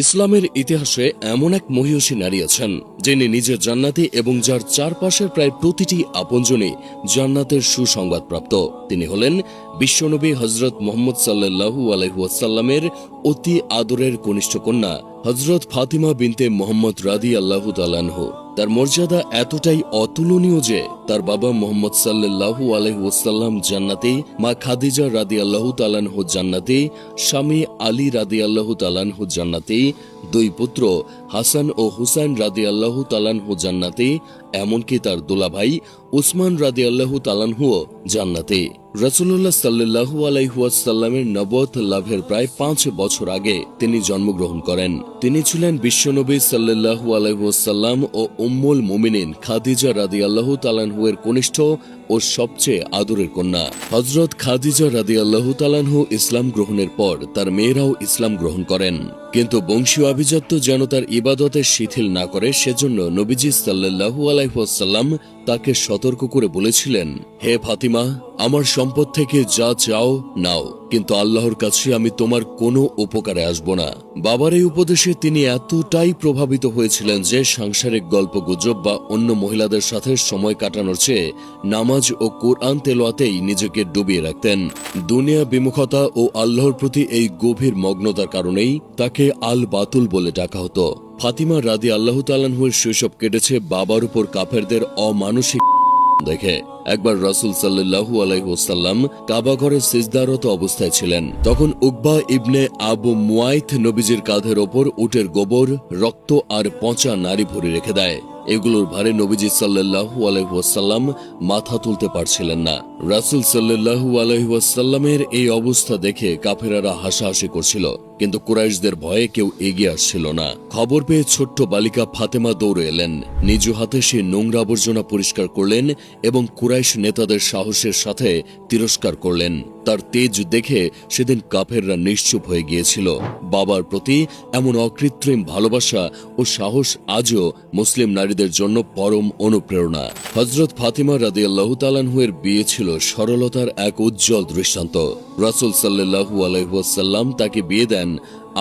ইসলামের ইতিহাসে এমন এক মহিয়সী নারী আছেন যিনি নিজের জান্নাতি এবং যার চারপাশের প্রায় প্রতিটি আপনজনই জান্নাতের সুসংবাদপ্রাপ্ত। তিনি হলেন বিশ্বনবী হজরত মোহাম্মদ সাল্লাল্লাহু আলাইহি ওয়াসাল্লামের অতি আদরের কনিষ্ঠ কন্যা হজরত ফাতিমা বিনতে মোহাম্মদ রাদিয়াল্লাহু তাআলা আনহু। তার মর্যাদা এতটাই অতুলনীয় যে তার বাবা মোহাম্মদ সাল্লাল্লাহু আলাইহি ওয়াসাল্লাম জান্নাতি, মা খাদিজা রাদিয়াল্লাহু তাআলা আনহু জান্নাতি, স্বামী আলী রাদিয়াল্লাহু তাআলা আনহু জান্নাতি, দুই পুত্র হাসান ও হুসাইন রাদিয়াল্লাহু তাআলা আনহু জান্নাতি, এমনকি তার দুলাভাই উসমান রাদিয়াল্লাহু তাআলা আনহুও জান্নাতি। রাসূলুল্লাহ সাল্লাল্লাহু আলাইহি ওয়াসাল্লামের নবুয়ত লাভের প্রায় 5 বছর আগে তিনি জন্মগ্রহণ করেন। তিনি ছিলেন বিশ্বনবী সাল্লাল্লাহু আলাইহি ওয়াসাল্লাম ও উম্মুল মুমিনিন খাদিজা রাদিয়াল্লাহু তাআলা আনহুর কনিষ্ঠ ও সবচেয়ে আদরের কন্যা। হযরত খাদিজা রাদিয়াল্লাহু তাআলা আনহু ইসলাম গ্রহণের পর তার মেয়েরাও ইসলাম গ্রহণ করেন, কিন্তু বংশীয় আভিজাত্য যেন তার ইবাদতে শিথিল না করে সেজন্য নবীজি সাল্লাল্লাহু আলাইহি ওয়াসাল্লাম তাকে সতর্ক করে বলেছিলেন, হে ফাতিমা, আমার সম্পদ থেকে যা চাও নাও, কিন্তু আল্লাহর কাছে আমি তোমার কোনো উপকারে আসব না। বাবার এই উপদেশে তিনি এতটাই প্রভাবিত হয়েছিলেন যে সাংসারিক গল্পগুজব বা অন্য মহিলাদের সাথে সময় কাটানোর চেয়ে নামাজ ও কোরআন তেলাওয়াতেই নিজেকে ডুবিয়ে রাখতেন। দুনিয়া বিমুখতা ও আল্লাহর প্রতি এই গভীর মগ্নতার কারণেই তাকে আল বাতুল বলে ডাকা হতো। ফাতিমা রাদিয়াল্লাহু তাআলা আনহুর শৈশব কেটেছে বাবার উপর কাফেরদের অমানুষিক দেখে। একবার রাসূল সাল্লাল্লাহু আলাইহি ওয়াসাল্লাম কাবা ঘরে সিজদারত অবস্থায় ছিলেন। তখন উকবা ইবনে আবু মুয়াইত নবীজির কাঁধের ওপর উটের গোবর, রক্ত আর পচা নাড়ি ভরে রেখে দেয়। এগুলোর ভারে নবীজি সাল্লাল্লাহু আলাইহি ওয়াসাল্লাম মাথা তুলতে পারছিলেন না। রাসূল সাল্লাল্লাহু আলাইহি ওয়াসাল্লামের এই অবস্থা দেখে কাফেরারা হাসাহাসি করছিল, কিন্তু কুরাইশদের ভয়ে কেউ এগিয়ে আসছিল না। খবর পেয়ে ছোট্ট বালিকা ফাতেমা দৌড়ে এলেন, নিজ হাতে সে নোংরা আবর্জনা পরিষ্কার করলেন এবং কুরাইশ নেতাদের সাহসের সাথে তিরস্কার করলেন। তার তেজ দেখে সেদিন কাফেররা নিশ্চুপ হয়ে গিয়েছিল। বাবার প্রতি এমন অকৃত্রিম ভালোবাসা ও সাহস আজও মুসলিম নারীদের জন্য পরম অনুপ্রেরণা। হযরত ফাতিমা রাদিয়াল্লাহু তাআলা আনহুর বিয়ে ছিল সরলতার এক উজ্জ্বল দৃষ্টান্ত। রাসূল সাল্লাল্লাহু আলাইহি ওয়াসাল্লাম তাকে বিয়ে দেন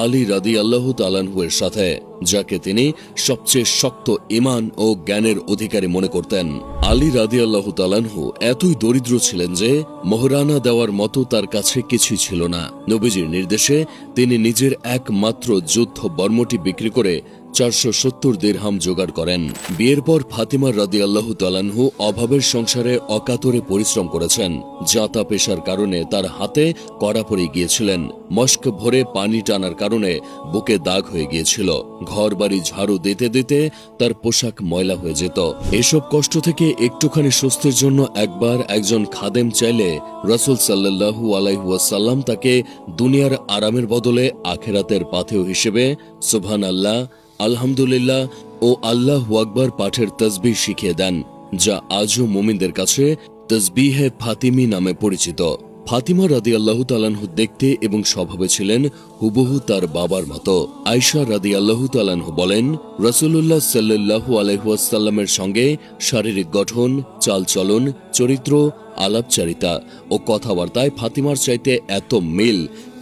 আলী রাদিয়াল্লাহু তাআলা আনহুর সাথে, যাকে তিনি সবচেয়ে শক্ত ঈমান ও জ্ঞানের অধিকারী মনে করতেন। আলী রাদিয়াল্লাহু তাআলা আনহু এতই দরিদ্র ছিলেন যে মোহরানা দেওয়ার মতো তার কাছে কিছুই ছিল না। নবীজির নির্দেশে তিনি নিজের একমাত্র যুদ্ধ বর্মটি বিক্রি করে 470 দিরহাম জোগাড় করেন। বিয়ের পর ফাতিমা রাদিয়াল্লাহু তাআলা আনহু অভাবের সংসারে অকাতরে পরিশ্রম করেছেন। জাঁতা পেশার কারণে তার হাতে কড়া পড়ে গিয়েছিলেন। মস্ক ভরে পানি টানার কারণে বুকে দাগ হয়ে গিয়েছিল। ঘর বাড়ি ঝাড়ু দিতে দিতে তার পোশাক ময়লা হয়ে যেত। এসব কষ্ট থেকে একটুখানি স্বস্তির জন্য একবার একজন খাদেম চাইলে রাসূল সাল্লাল্লাহু আলাইহি ওয়াসাল্লাম তাকে দুনিয়ার আরামের বদলে আখিরাতের পাথেয় হিসেবে সুবহানাল্লাহ, আলহামদুলিল্লাহ ও আল্লাহু আকবার পাঠের তাসবিহ শিখিয়ে দেন, যা আজও মুমিনদের কাছে তাসবিহে ফাতিমি নামে পরিচিত। ফাতিমা রাদিয়াল্লাহু তাআলা আনহু দেখতে এবং স্বভাবে ছিলেন হুবহু তার বাবার মতো। আয়েশা রাদিয়াল্লাহু তাআলা আনহু বলেন, রাসূলুল্লাহ সাল্লাল্লাহু আলাইহি ওয়াসাল্লামের সঙ্গে শারীরিক গঠন, চালচলন, চরিত্র, আলাপচারিতা ও কথাবার্তায় ফাতিমার চাইতে এত মিল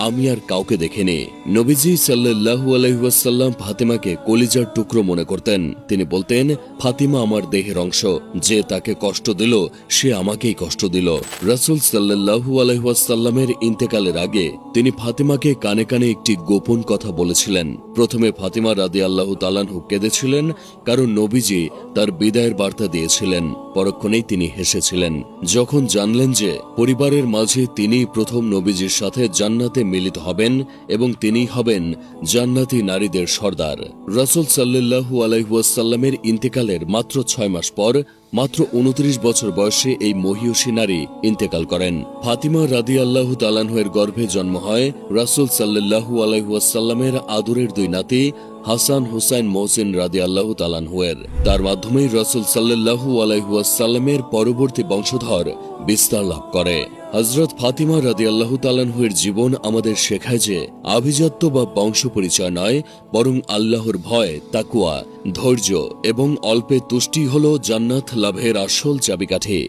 আমি আর কাউকে দেখিনি। নবীজি সাল্লাল্লাহু আলাইহি ওয়াসাল্লাম ফাতিমাকে কলিজার টুকরো মনে করতেন। তিনি বলতেন, ফাতিমা আমার দেহের অংশ, যে তাকে কষ্ট দিল সে আমাকেই কষ্ট দিল। রাসূল সাল্লাল্লাহু আলাইহি ওয়াসাল্লামের ইন্তেকালের আগে তিনি ফাতিমাকে কানে কানে একটি গোপন কথা বলেছিলেন। প্রথমে ফাতিমা রাদিয়াল্লাহু তাআলা আনহু কেঁদেছিলেন, কারণ নবীজি তার বিদায়ের বার্তা দিয়েছিলেন। পরক্ষণেই তিনি হেসেছিলেন যখন জানলেন যে পরিবারের মাঝে তিনি প্রথম নবীজির সাথে জান্নাতে মিলিত হবেন এবং তিনি হবেন জান্নাতি নারীদের সর্দার। রাসূল সাল্লাল্লাহু আলাইহি ওয়াসাল্লামের ইন্তেকালের মাত্র 6 মাস পর মাত্র 29 বছর বয়সে এই মহিয়সী নারী ইন্তেকাল করেন। ফাতিমা রাদিয়াল্লাহু তাআলা আনহুর গর্ভে জন্ম হয় রাসূল সাল্লাল্লাহু আলাইহি ওয়াসাল্লামের আদরের দুই নাতি হাসান হুসাইন মহসিন রাদিয়াল্লাহু তাআলা আনহুর। তার মাধ্যমেই রাসূল সাল্লাল্লাহু আলাইহি ওয়াসাল্লামের পরবর্তী বংশধর বিস্তার লাভ করে। হযরত ফাতিমা রাদিয়াল্লাহু তাআলা আনহুর জীবন আমাদের শেখায় যে আভিজাত্য বা বংশ পরিচয় নয়, বরং আল্লাহর ভয়, তাকওয়া, ধৈর্য এবং অল্পে তুষ্টি হলো জান্নাত লাভের আসল চাবিকাঠি।